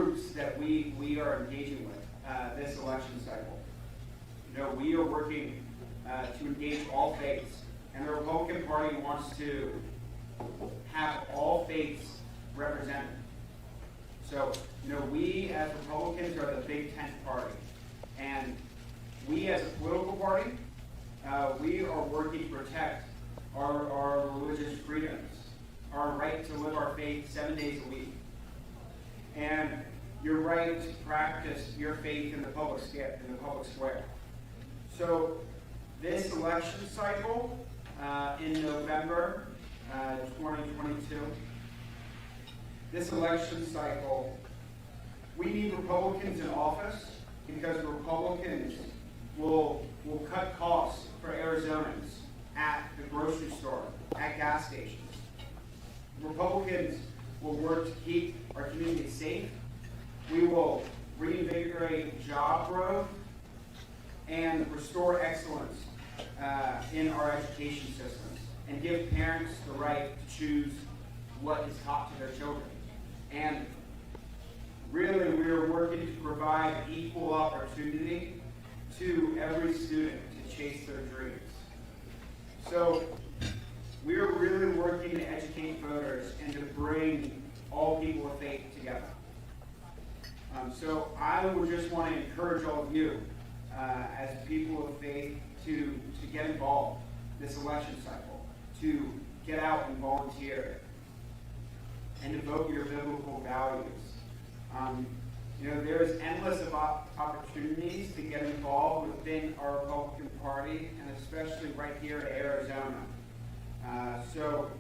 groups that we are engaging with this election cycle. We are working to engage all faiths, and the Republican Party wants to have all faiths represented. So, we as Republicans are the big tent party, and we as a political party, we are working to protect our religious freedoms, our right to live our faith 7 days a week, and your right to practice your faith in the public square. So, this election cycle in November 2022, this election cycle, we need Republicans in office because Republicans will cut costs for Arizonans at the grocery store, at gas stations. Republicans will work to keep our community safe. We will reinvigorate job growth and restore excellence in our education systems and give parents the right to choose what is taught to their children. And really, we are working to provide equal opportunity to every student to chase their dreams. So we are really working to educate voters and to bring all people of faith together. So I would just want to encourage all of you as people of faith to get involved this election cycle, to get out and volunteer, and to vote your biblical values. There's endless of opportunities to get involved within our Republican Party, and especially right here in Arizona. So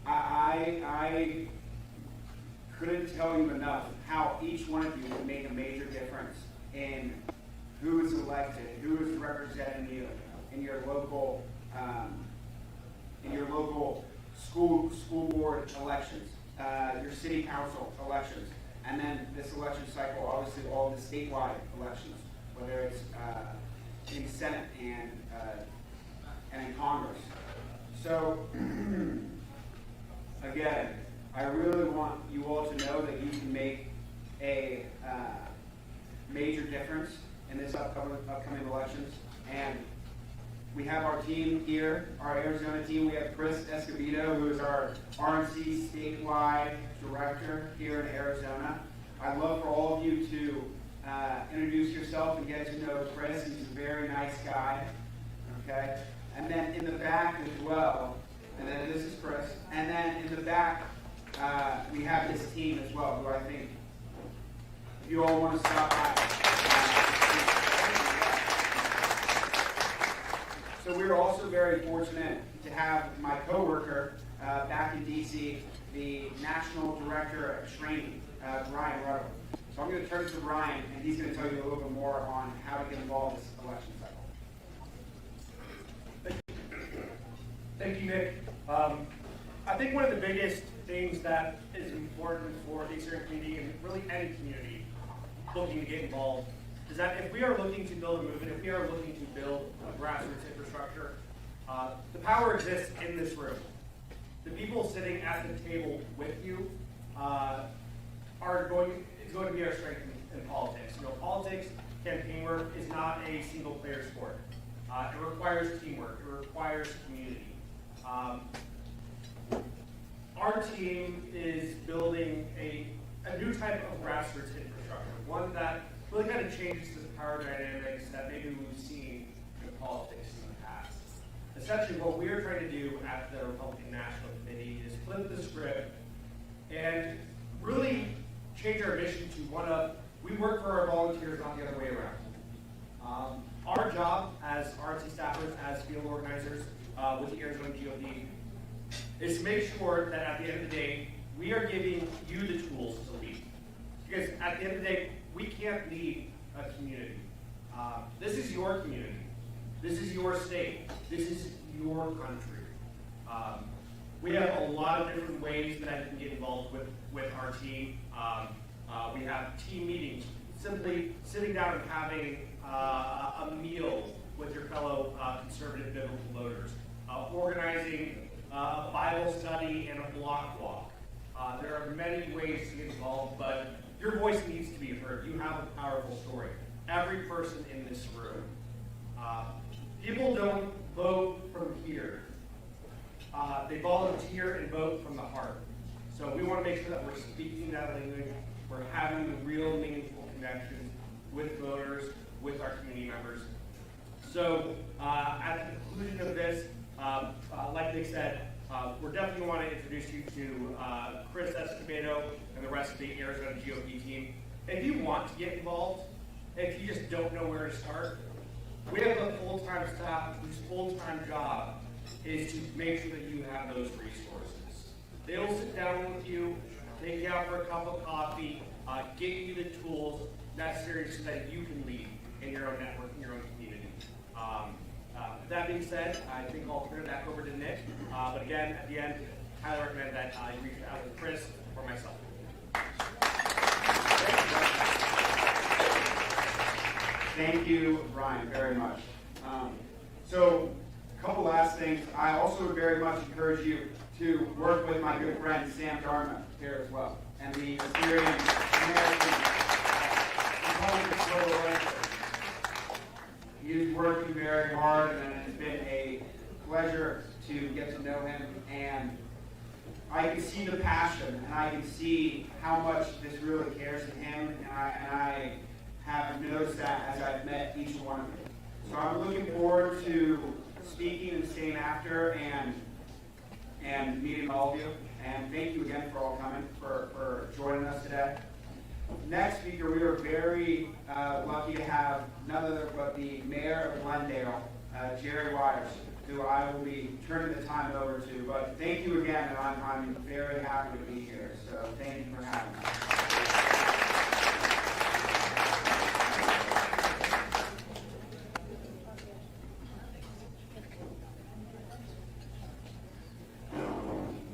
I couldn't tell you enough how each one of you would make a major difference in who is elected, who is representing you in your local school board elections, your city council elections, and then this election cycle, obviously all the statewide elections, whether it's in Senate and in Congress. So again, I really want you all to know that you can make a major difference in this upcoming elections. And we have our team here, our Arizona team. We have Chris Escobedo, who is our RNC statewide director here in Arizona. I'd love for all of you to introduce yourself and get to know Chris. He's a very nice guy. Okay? And then in the back as well, and then this is Chris. And then in the back, we have his team as well, who I think, if you all want to stop by. So we're also very fortunate to have my coworker back in DC, the National Director of Training, Brian Ruddle. So I'm going to turn to Brian, and he's going to tell you a little bit more on how to get involved in this election cycle. Thank you, Nick. I think one of the biggest things that is important for the Eastern community, and really any community looking to get involved, is that if we are looking to build a movement, if we are looking to build a grassroots infrastructure, the power exists in this room. The people sitting at the table with you is going to be our strength in politics. Politics, campaign work is not a single player sport. It requires teamwork. It requires community. Our team is building a new type of grassroots infrastructure, one that really kind of changes the power dynamics that maybe we've seen in politics in the past. Essentially, what we're trying to do at the Republican National Committee is flip the script and really change our mission to one of, we work for our volunteers, not the other way around. Our job as RNC staffers, as field organizers with the Arizona GOP, is to make sure that at the end of the day, we are giving you the tools to lead. Because at the end of the day, we can't lead a community. This is your community. This is your state. This is your country. We have a lot of different ways that I can get involved with our team. We have team meetings, simply sitting down and having a meal with your fellow conservative biblical voters, organizing a Bible study and a block walk. There are many ways to get involved, but your voice needs to be heard. You have a powerful story. Every person in this room. People don't vote from here. They volunteer and vote from the heart. So we want to make sure that we're speaking that language. We're having the real meaningful connections with voters, with our community members. So at the conclusion of this, like Nick said, we're definitely want to introduce you to Chris Escobedo and the rest of the Arizona GOP team. If you want to get involved, if you just don't know where to start, we have a full-time staff whose full-time job is to make sure that you have those resources. They will sit down with you, take you out for a cup of coffee, get you the tools necessary so that you can lead in your own network, in your own community. That being said, I think I'll turn it back over to Nick. But again, at the end, I highly recommend that you reach out with Chris or myself. Thank you, Brian, very much. So, a couple last things. I also would very much encourage you to work with my good friend Sam Dharma here as well, and the Assyrian American component of Global Alliance. He's working very hard, and it's been a pleasure to get to know him. And I can see the passion, and I can see how much this really cares to him, and I have noticed that as I've met each one of you. So I'm looking forward to speaking and staying after and meeting all of you. And thank you again for all coming, for joining us today. Next speaker, we are very lucky to have none other but the mayor of Glendale, Jerry Wires, who I will be turning the time over to. But thank you again, and I'm very happy to be here. So thank you for having me.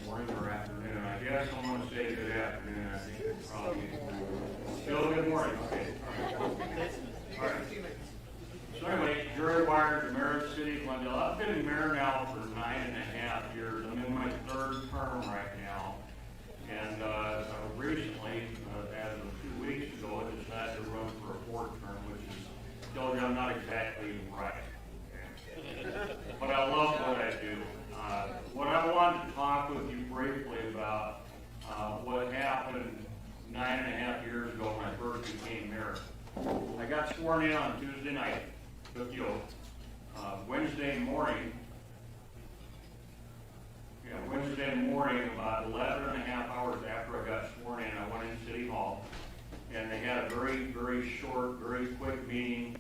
Morning or afternoon. I guess I'm going to say good afternoon. I think it's probably still good morning. Okay. All right. So anyway, Jerry Wires, Mayor of the City of Glendale. I've been mayor now for 9.5 years. I'm in my third term right now. And recently, as of 2 weeks ago, I decided to run for a fourth term, which is tells you I'm not exactly right. Okay? But I love what I do. What I wanted to talk with you briefly about what happened 9.5 years ago when I first became mayor. I got sworn in on Tuesday night, took the oath. Wednesday morning, about 11 and a half hours after I got sworn in, I went in City Hall, and they had a very, very short, very quick meeting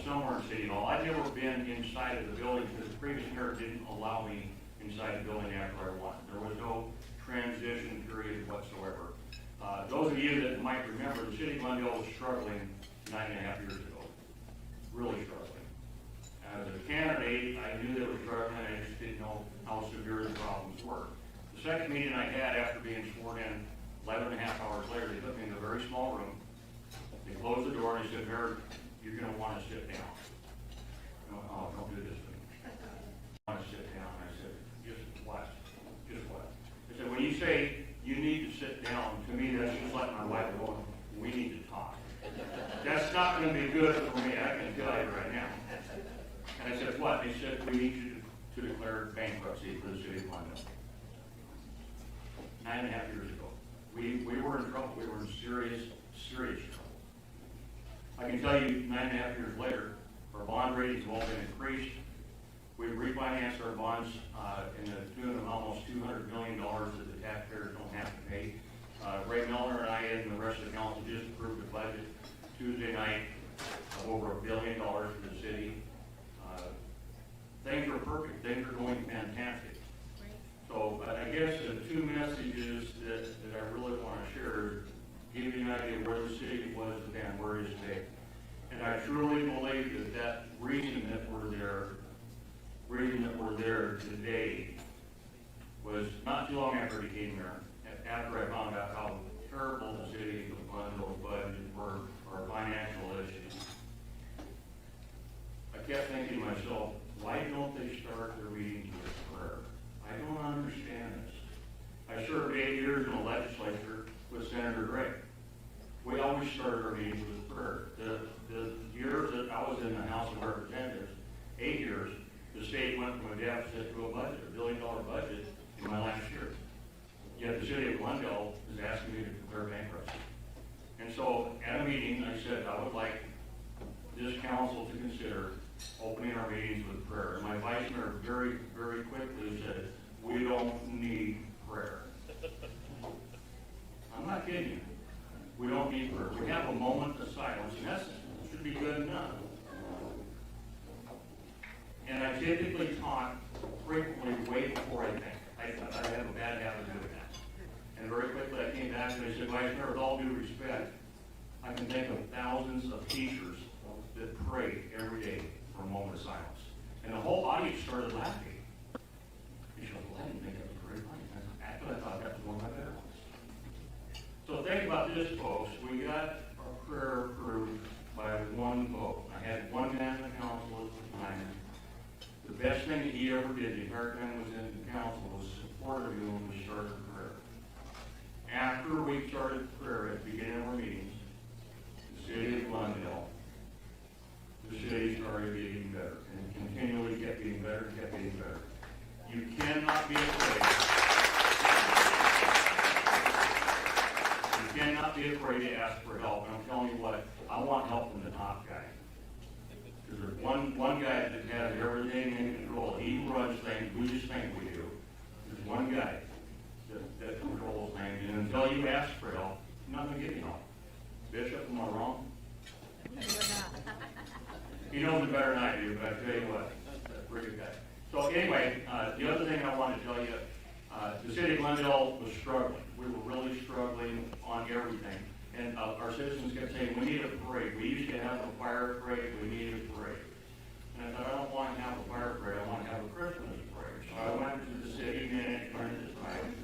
somewhere in City Hall. I'd never been inside of the building because the previous mayor didn't allow me inside the building after I won. There was no transition period whatsoever. Those of you that might remember, the city of Glendale was struggling 9.5 years ago. Really struggling. As a candidate, I knew they were struggling, I just didn't know how severe the problems were. The second meeting I had after being sworn in, 11 and a half hours later, they took me in a very small room. They closed the door and they said, Mayor, you're going to want to sit down. I went, oh, don't do this to me. I want to sit down. I said, just what? Just what? They said, when you say you need to sit down, to me that's just like my wife going, we need to talk. That's not going to be good for me, I can tell you right now. And I said, what? They said, we need you to declare bankruptcy for the city of Glendale. 9.5 years ago. We were in trouble. We were in serious, serious trouble. I can tell you 9.5 years later, our bond ratings have all been increased. We've refinanced our bonds in the tune of almost $200 million that the taxpayers don't have to pay. Ray Milner and I and the rest of the council just approved a budget Tuesday night of over $1 billion for the city. Things are perfect. Things are going fantastic. So I guess the two messages that I really want to share give you an idea of where the city was then, where it is today. And I truly believe that reason that we're there today was not too long after I became mayor, after I found out how terrible the city of Glendale's budget were, our financial issues. I kept thinking to myself, why don't they start their meetings with prayer? I don't understand this. I served 8 years in the legislature with Senator Gray. we always started our meetings with prayer. The years that I was in the House of Representatives, 8 years, the state went from a deficit to a budget, $1 billion budget in my last year. Yet the city of Glendale is asking me to declare bankruptcy. And so at a meeting, I said, I would like this council to consider opening our meetings with prayer. And my vice mayor very, very quickly said, we don't need prayer. I'm not kidding you. We don't need prayer. We have a moment of silence, and that should be good enough. And I typically talk frequently way before I think. I have a bad habit of doing that. And very quickly I came back and I said, Vice Mayor, with all due respect, I can think of thousands of teachers that pray every day for a moment of silence. And the whole audience started laughing. He said, well, I didn't think that was very funny. Actually, I thought that was one of my better ones. So think about this, folks. We got our prayer approved by one vote. I had one man in the council at the time. The best thing that he ever did, the entire time I was in the council, was support of you when we started prayer. After we started prayer at the beginning of our meetings, the city of Glendale, the city started getting better, and continually kept getting better and kept getting better. You cannot be afraid. You cannot be afraid to ask for help. And I'm telling you what, I want help from the top guy. Because there's one guy that has everything in control. He runs things. We just think we do. There's one guy that controls things. And until you ask for help, I'm not going to get you help. Bishop, am I wrong? He knows it better than I do, but I tell you what, that's a pretty good guy. So anyway, the other thing I want to tell you, the city of Glendale was struggling. We were really struggling on everything. And our citizens kept saying, we need a parade. We used to have a fire parade. We need a parade. And I thought, I don't want to have a fire parade. I want to have a Christmas parade. So I went to the city manager at the time.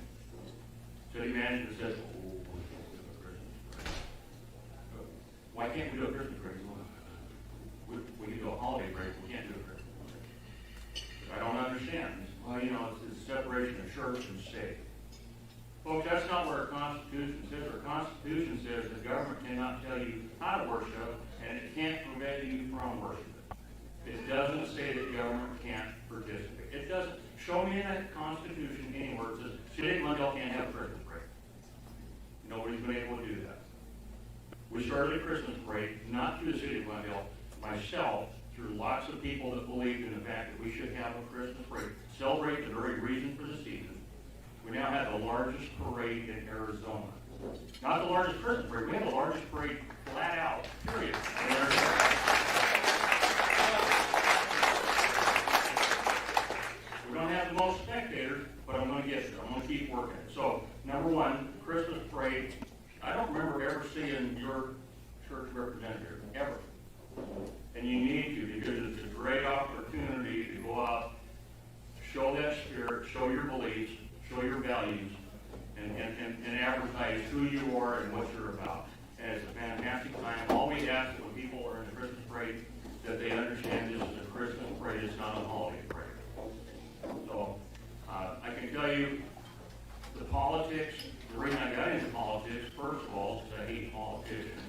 City manager said, oh, we're going to do a Christmas parade. Why can't we do a Christmas parade? We can do a holiday parade. We can't do a Christmas parade. I don't understand. Well, you know, it's the separation of church and state. Folks, that's not what our Constitution says. Our Constitution says the government cannot tell you how to worship, and it can't prevent you from worshiping. It doesn't say that government can't participate. It doesn't. Show me in that Constitution anywhere it says city of Glendale can't have a Christmas parade. Nobody's been able to do that. We started a Christmas parade, not through the city of Glendale, myself, through lots of people that believed in the fact that we should have a Christmas parade, celebrate the very reason for the season. We now have the largest parade in Arizona. Not the largest Christmas parade, we have the largest parade flat out, period, in Arizona. We don't have the most spectators, but I'm going to get there. I'm going to keep working. So, number one, Christmas parade. I don't remember ever seeing your church representative, ever. And you need to, because it's a great opportunity to go out, show that spirit, show your beliefs, show your values, and advertise who you are and what you're about. And it's a fantastic time. All we ask is when people are in the Christmas parade that they understand this is a Christmas parade, it's not a holiday parade. So, I can tell you, the politics, the reason I got into politics, first of all, is I hate politicians.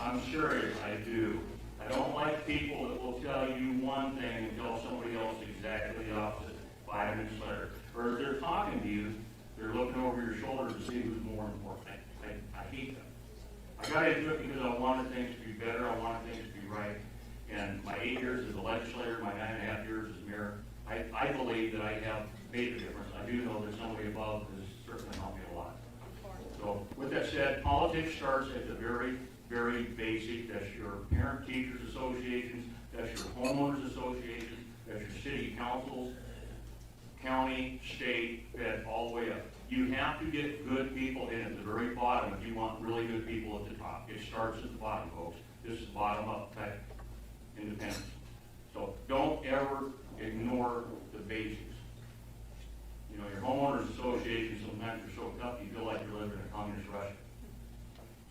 I'm serious, I do. I don't like people that will tell you one thing and tell somebody else exactly the opposite 5 minutes later. Or if they're talking to you, they're looking over your shoulder to see who's more important. I hate them. I got into it because I wanted things to be better, I wanted things to be right. And my 8 years as a legislator, my 9.5 years as mayor, I believe that I have made a difference. I do know that somebody above has certainly helped me a lot. So with that said, politics starts at the very, very basic. That's your parent-teachers associations, that's your homeowners associations, that's your city councils, county, state, fed, all the way up. You have to get good people in at the very bottom if you want really good people at the top. It starts at the bottom, folks. This is bottom-up type independence. So don't ever ignore the basics. You know, your homeowners association, sometimes you're so tough you feel like you're living in a communist Russia.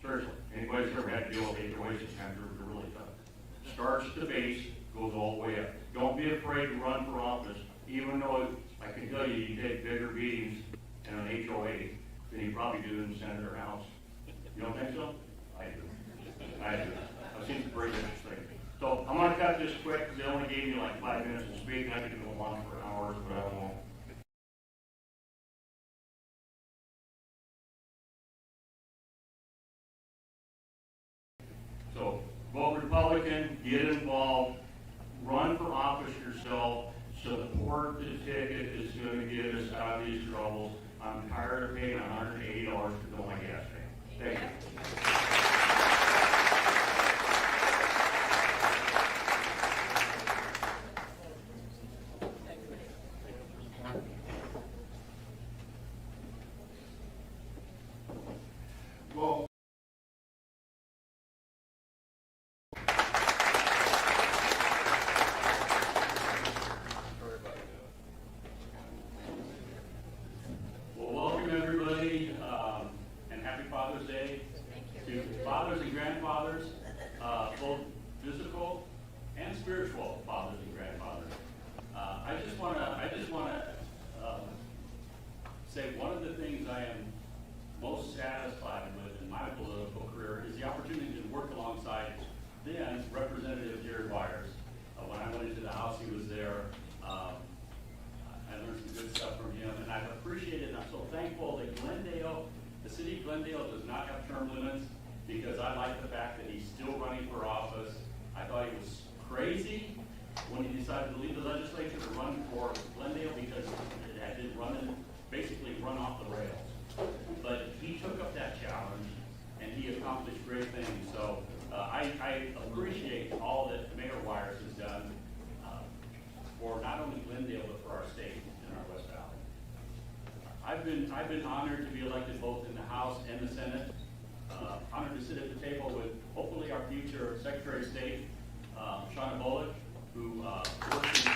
Seriously, anybody's ever had to deal with HOAs, sometimes they're really tough. Starts at the base, goes all the way up. Don't be afraid to run for office, even though I can tell you, you take bigger beatings in an HOA than you probably do in the Senate or House. You don't think so? I do. I do. I've seen some pretty interesting. So I'm going to cut this quick because they only gave me like 5 minutes to speak. I could go on for hours, but I won't. So vote Republican, get involved, run for office yourself, support the ticket is going to get us out of these troubles. I'm tired of paying $180 to fill my gas tank. Thank you. Well, Well, welcome everybody, and happy Father's Day to fathers and grandfathers, both physical and spiritual fathers and grandfathers. I just want to say one of the things I am most satisfied with in my political career is the opportunity to work alongside then Representative Jared Wires. When I went into the House, he was there. I learned some good stuff from him, and I've appreciated, and I'm so thankful that Glendale, the city of Glendale does not have term limits, because I like the fact that he's still running for office. I thought he was crazy when he decided to leave the legislature to run for Glendale, because it had been basically run off the rails. But he took up that challenge, and he accomplished great things. So I appreciate all that Mayor Wires has done for not only Glendale, but for our state and our West Valley. I've been honored to be elected both in the House and the Senate. Honored to sit at the table with hopefully our future Secretary of State, Shauna Bullock, who works in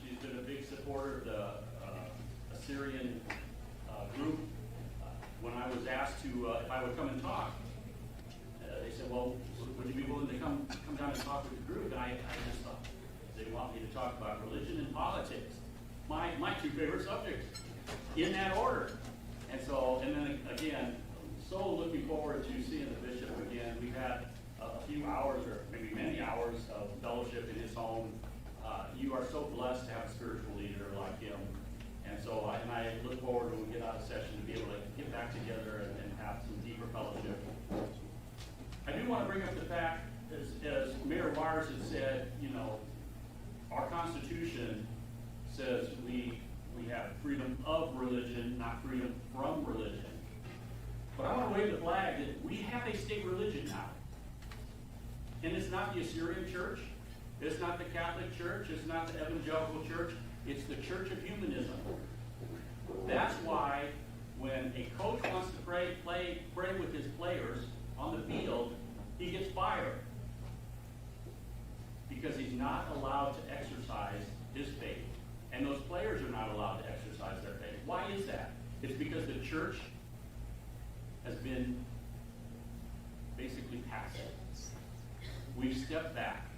she's been a big supporter of the Assyrian group. When I was asked if I would come and talk, they said, well, would you be willing to come down and talk with the group? And I just thought, they want me to talk about religion and politics, my two favorite subjects, in that order. And then again, so looking forward to seeing the bishop again. We've had a few hours, or maybe many hours, of fellowship in his home. You are so blessed to have a spiritual leader like him. And so I look forward when we get out of session to be able to get back together and have some deeper fellowship. I do want to bring up the fact, as Mayor Wires has said, our Constitution says we have freedom of religion, not freedom from religion. But I want to wave the flag that we have a state religion now. And it's not the Assyrian church, it's not the Catholic church, it's not the evangelical church, it's the Church of Humanism. That's why when a coach wants to pray with his players on the field, he gets fired. Because he's not allowed to exercise his faith. And those players are not allowed to exercise their faith. Why is that? It's because the church has been basically passive. We've stepped back.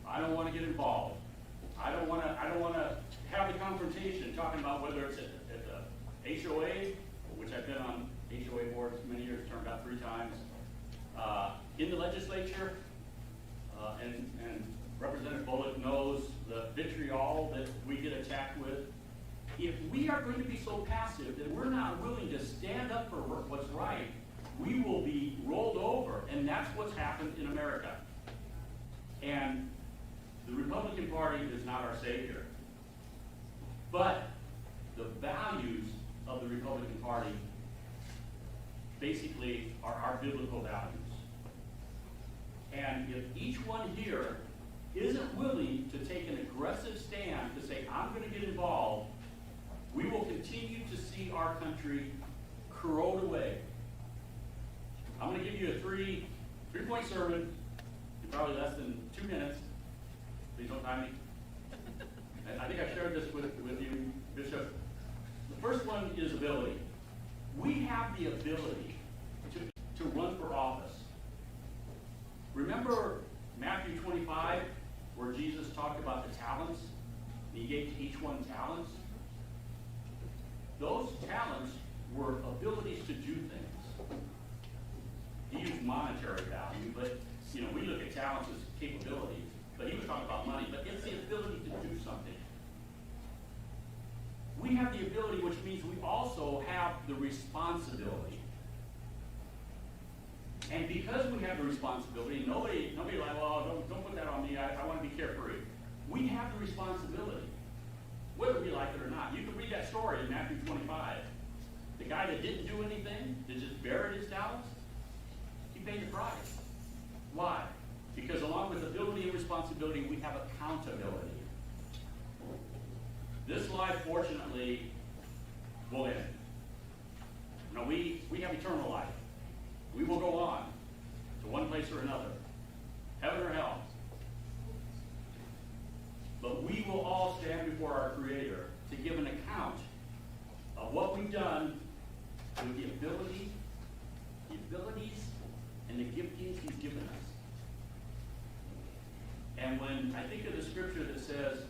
I don't want to get involved. I don't want to have the confrontation talking about whether it's at the HOA, which I've been on HOA boards many years, turned out 3 times, in the legislature, and Representative Bullock knows the vitriol that we get attacked with. If we are going to be so passive that we're not willing to stand up for what's right, we will be rolled over, and that's what's happened in America. And the Republican Party is not our savior. But the values of the Republican Party basically are our biblical values. And if each one here isn't willing to take an aggressive stand to say, I'm going to get involved, we will continue to see our country corrode away. I'm going to give you a three-point sermon in probably less than 2 minutes. Please don't time me. And I think I shared this with you, Bishop. The first one is ability. We have the ability to run for office. Remember Matthew 25, where Jesus talked about the talents? He gave to each one talents. those talents were abilities to do things. He used monetary value, but we look at talents as capabilities, but he was talking about money, but it's the ability to do something. We have the ability, which means we also have the responsibility. And because we have the responsibility, nobody like, well, don't put that on me, I want to be carefree. We have the responsibility, whether we like it or not. You can read that story in Matthew 25. The guy that didn't do anything, that just buried his talents, he paid the price. Why? Because along with ability and responsibility, we have accountability. This life, fortunately, will end. We have eternal life. We will go on to one place or another, heaven or hell. But we will all stand before our Creator to give an account of what we've done with the abilities, and the giftings He's given us. And when I think of the scripture that says,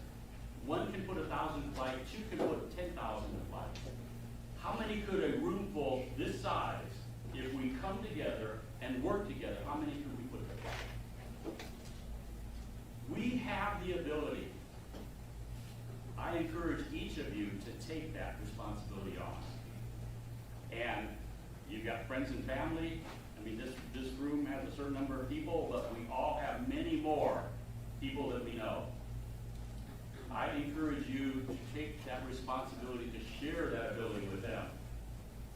one can put 1,000 to flight, two can put 10,000 to flight. How many could a room full this size, if we come together and work together, how many could we put together? We have the ability. I encourage each of you to take that responsibility on. And you've got friends and family. This room has a certain number of people, but we all have many more people that we know. I encourage you to take that responsibility to share that ability with them.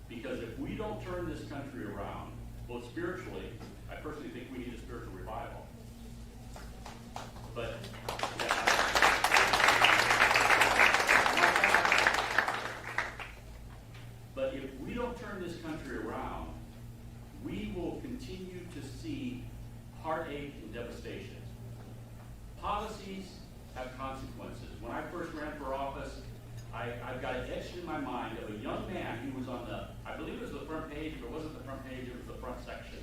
Because if we don't turn this country around, well, spiritually, I personally think we need a spiritual revival. But, but if we don't turn this country around, we will continue to see heartache and devastation. Policies have consequences. When I first ran for office, I've got it etched in my mind of a young man who was on I believe it was the front page. If it wasn't the front page, it was the front section.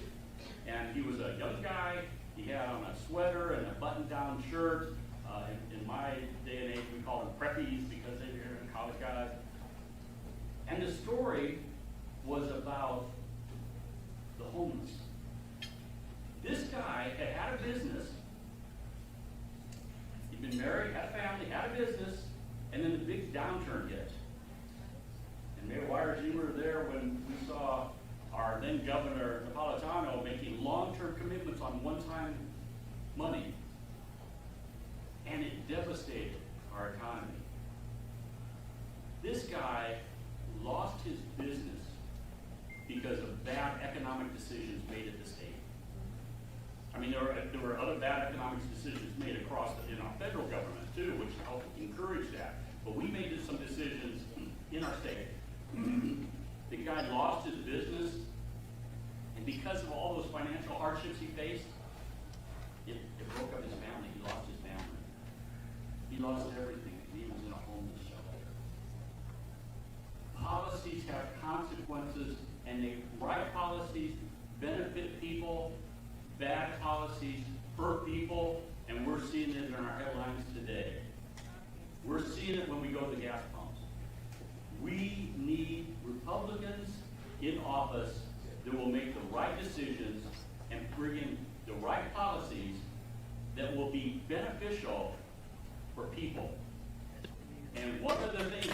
And he was a young guy. He had on a sweater and a button-down shirt. In my day and age, we called them preppies because they were college guys. And the story was about the homeless. This guy had a business. He'd been married, had a family, had a business, and then the big downturn hit. And Mayor Wires, you were there when we saw our then Governor Napolitano making long-term commitments on one-time money. And it devastated our economy. This guy lost his business because of bad economic decisions made at the state. There were other bad economic decisions made across in our federal government too, which helped encourage that. But we made some decisions in our state. The guy lost his business, and because of all those financial hardships he faced, it broke up his family. He lost his family. He lost everything. He was in a homeless shelter. Policies have consequences, and the right policies benefit people. Bad policies hurt people, and we're seeing it in our headlines today. We're seeing it when we go to the gas pumps. We need Republicans in office that will make the right decisions and bring in the right policies that will be beneficial for people. And one of the things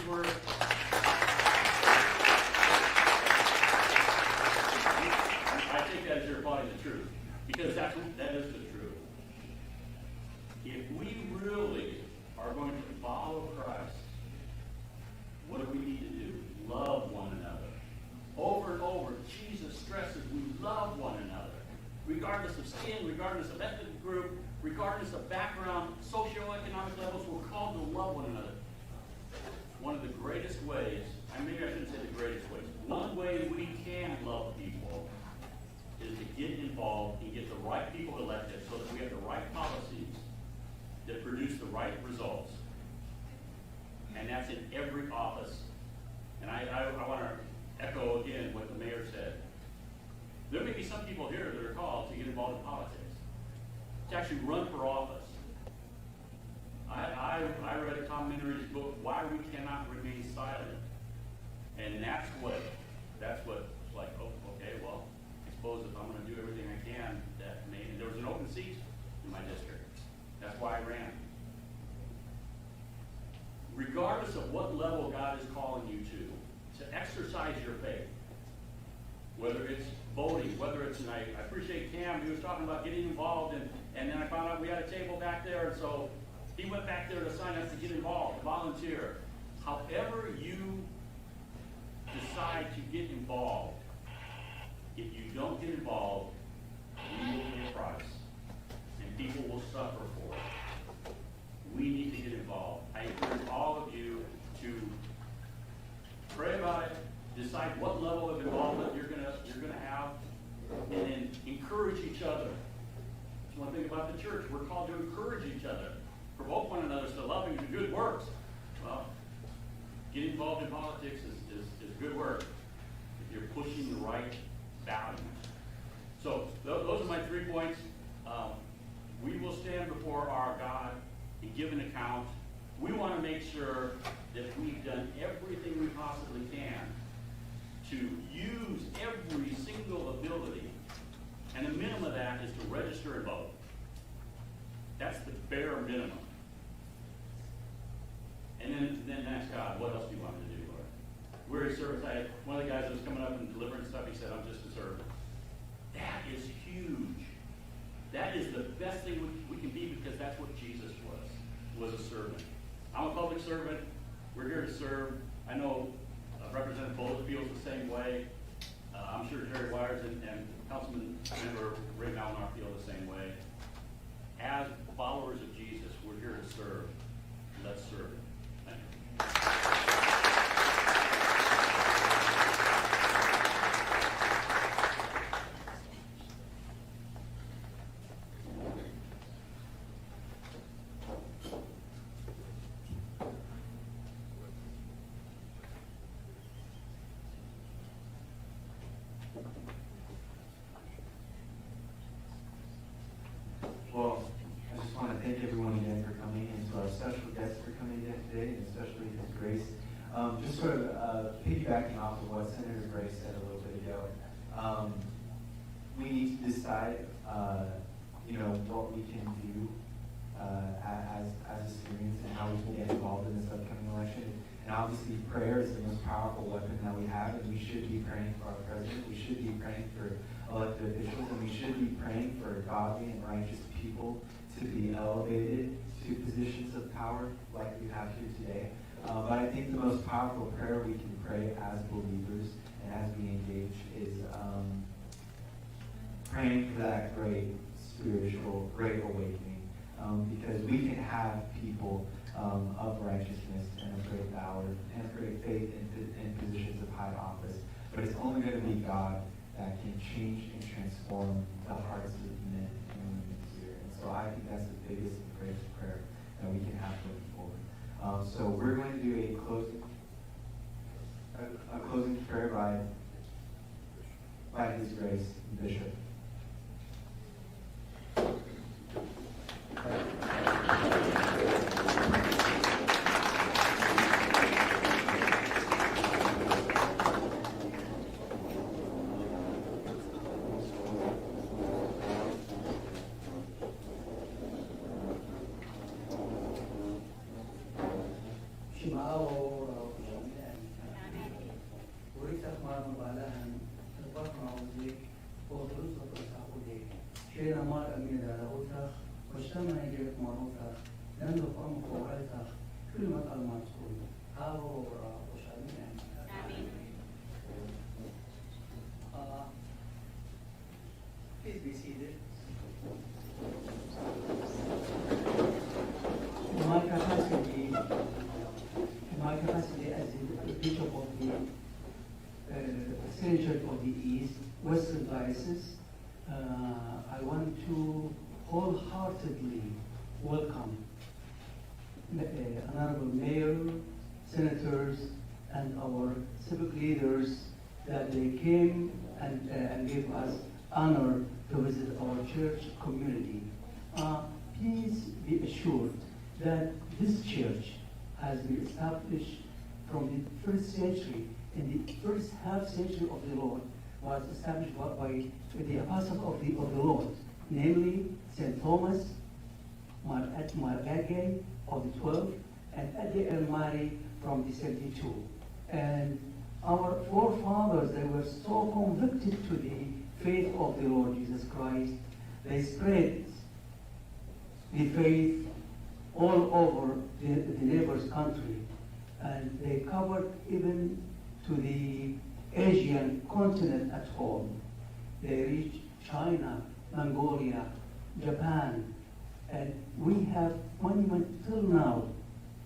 I think that is you're applauding the truth, because that is the truth. If we really are going to follow Christ, what do we need to do? Love one another. Over and over, Jesus stresses we love one another. Regardless of skin, regardless of ethnic group, regardless of background, socioeconomic levels, we're called to love one another. One of the greatest ways, maybe I shouldn't say the greatest ways, one way we can love people is to get involved and get the right people elected so that we have the right policies that produce the right results. And that's in every office. And I want to echo again what the mayor said. There may be some people here that are called to get involved in politics, to actually run for office. I read Tom Menary's book, Why We Cannot Remain Silent. And that's what it's like, oh, okay, well, I suppose if I'm gonna do everything I can, that may, and there was an open seat in my district. That's why I ran. Regardless of what level God is calling you to exercise your faith, whether it's voting, whether it's, and I appreciate Cam, he was talking about getting involved, and then I found out we had a table back there, and so he went back there to sign up to get involved, to volunteer. However you decide to get involved, if you don't get involved, we will pay a price, and people will suffer for it. We need to get involved. I encourage all of you to pray about it, decide what level of involvement you're gonna have, and then encourage each other. That's one thing about the church. We're called to encourage each other, provoke one another to love and do good works. Well, getting involved in politics is good work if you're pushing the right values. So those are my 3 points. We will stand before our God and give an account. We want to make sure that we've done everything we possibly can to use every single ability, and the minimum of that is to register and vote. That's the bare minimum. And then ask God, what else do you want me to do, Lord? We're a service. One of the guys that was coming up and delivering stuff, he said, I'm just a servant. That is huge. That is the best thing we can be, because that's what Jesus was a servant. I'm a public servant. We're here to serve. I know Representative Bowles feels the same way. I'm sure Jerry Wires and Councilman Member Ray Malinar feel the same way. As followers of Jesus, we're here to serve. Let's serve. Thank you. Well, I just want to thank everyone again for coming, and to our special guests for coming again today, and especially Ms. Grace. Just sort of piggybacking off of what Senator Grace said a little bit ago, we need to decide, what we can do as Assyrians and how we can get involved in this upcoming election. And obviously, prayer is the most powerful weapon that we have, and we should be praying for our president. We should be praying for elected officials, and we should be praying for godly and righteous people to be elevated to positions of power like we have here today. But I think the most powerful prayer we can pray as believers and as we engage is praying for that great awakening, because we can have people of righteousness and of great valor and of great faith in positions of high office, but it's only going to be God that can change and transform the hearts of men and women here. And so I think that's the biggest and greatest prayer that we can have going forward. So we're going to do a closing prayer by His Grace, Bishop. Please be seated. My capacity as the Bishop of the Senator of the East, Western Diocese, I want to wholeheartedly welcome Honorable Mayor, Senators, and our civic leaders that they came and gave us honor to visit our church community. Please be assured that this church has been established from the first century in the first half century of the Lord was established by the apostles of the Lord, namely St. Thomas, Margagay of the 12, and Adi el-Mari from the 72. And our forefathers, they were so convicted to the faith of the Lord Jesus Christ, they spread the faith all over the neighbor's country. And they covered even to the Asian continent at home. They reached China, Mongolia, Japan, and we have monument till now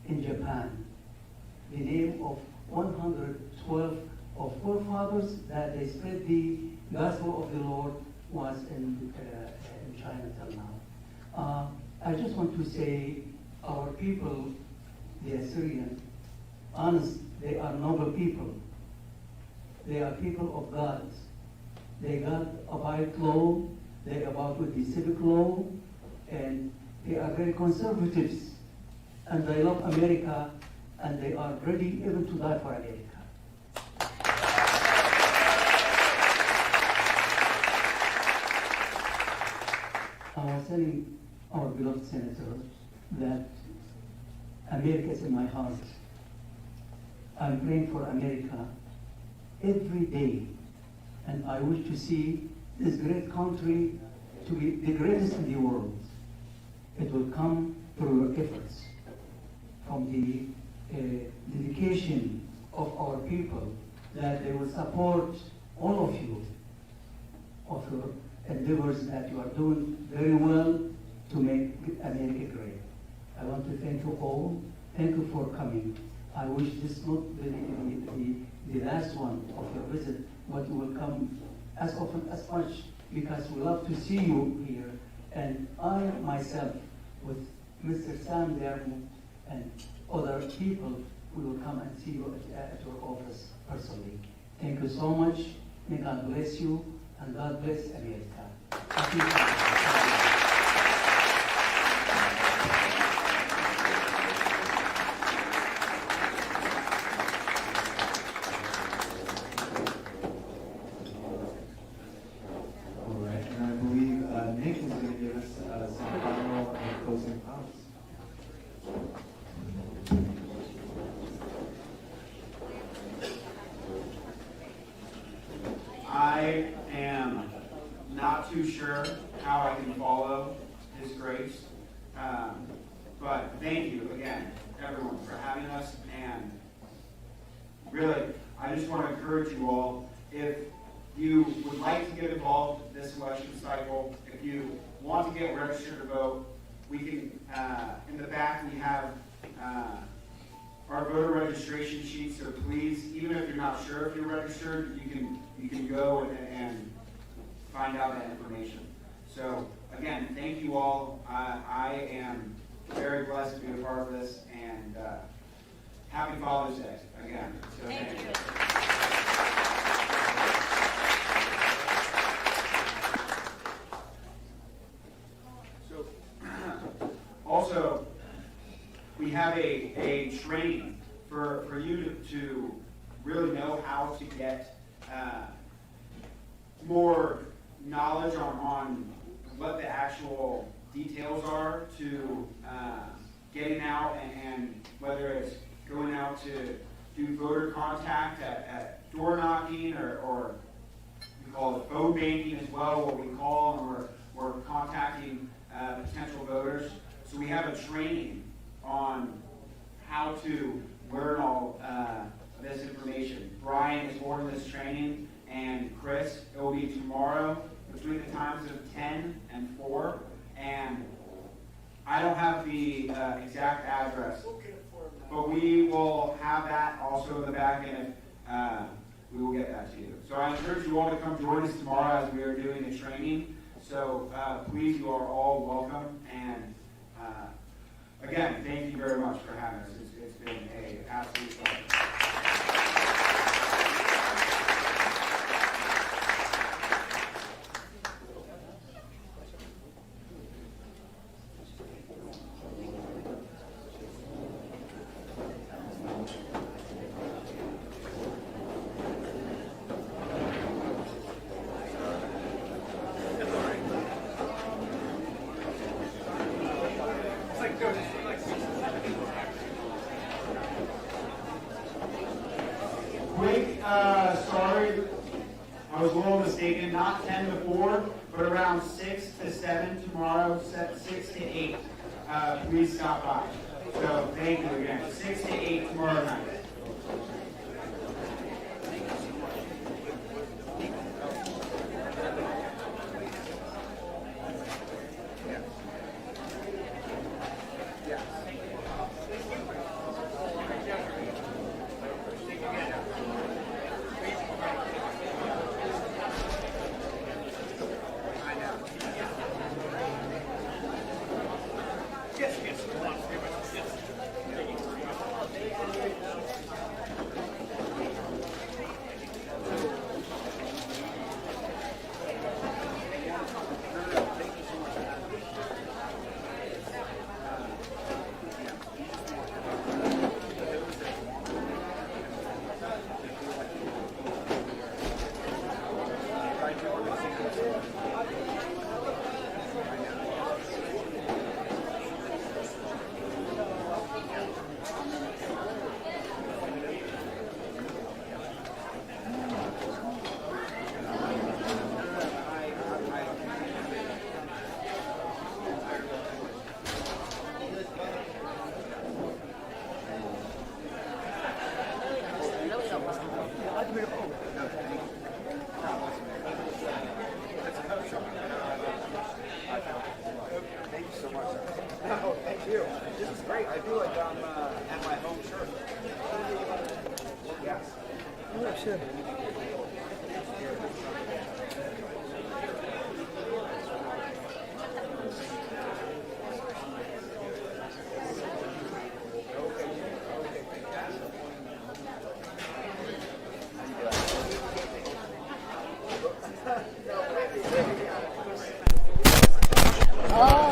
in Japan. The name of 112 of forefathers that they spread the gospel of the Lord was in China till now. I just want to say our people, the Assyrian, honest, they are noble people. They are people of God. They got abide law, they abide with the civic law, and they are very conservatives. And they love America, and they are ready even to die for America. I was telling our beloved senator that America is in my heart. I'm praying for America every day, and I wish to see this great country to be the greatest in the world. It will come through your efforts, from the dedication of our people, that they will support all of you, of your endeavors that you are doing very well to make America great. I want to thank you all. Thank you for coming. I wish this not the last one of your visit, but you will come as often as much, because we love to see you here. And I myself, with Mr. Sam Dermo and other people, we will come and see you at your office personally. Thank you so much. May God bless you, and God bless America. Thank you. I am not too sure how I can follow His grace, but thank you again, everyone, for having us. And really, I just want to encourage you all, if you would like to get involved this election cycle, if you want to get registered to vote, we can, in the back we have our voter registration sheet, so please, even if you're not sure if you're registered, you can go and find out that information. So again, thank you all. I am very blessed to be a part of this, and happy Father's Day again. So thank you. So also, we have a training for you to really know how to get more knowledge on what the actual details are to getting out, and whether it's going out to do voter contact at door knocking, or we call it phone banking as well, what we call, and we're contacting potential voters. So we have a training on how to learn all this information. Brian is ordering this training, and Chris, it will be tomorrow between the times of 10 and 4. And I don't have the exact address, but we will have that also in the back end. We will get that to you. So I encourage you all to come join us tomorrow as we are doing the training. So please, you are all welcome. And again, thank you very much for having us. It's been an absolute pleasure. mistaken, not 10 to 4, but around 6 to 7 tomorrow, 6 to 8. Please stop by. So thank you again. 6 to 8 tomorrow night. Thank you so much. No, thank you. This is great. I feel like I'm at my home church. Yes. Oh, shit. Oh.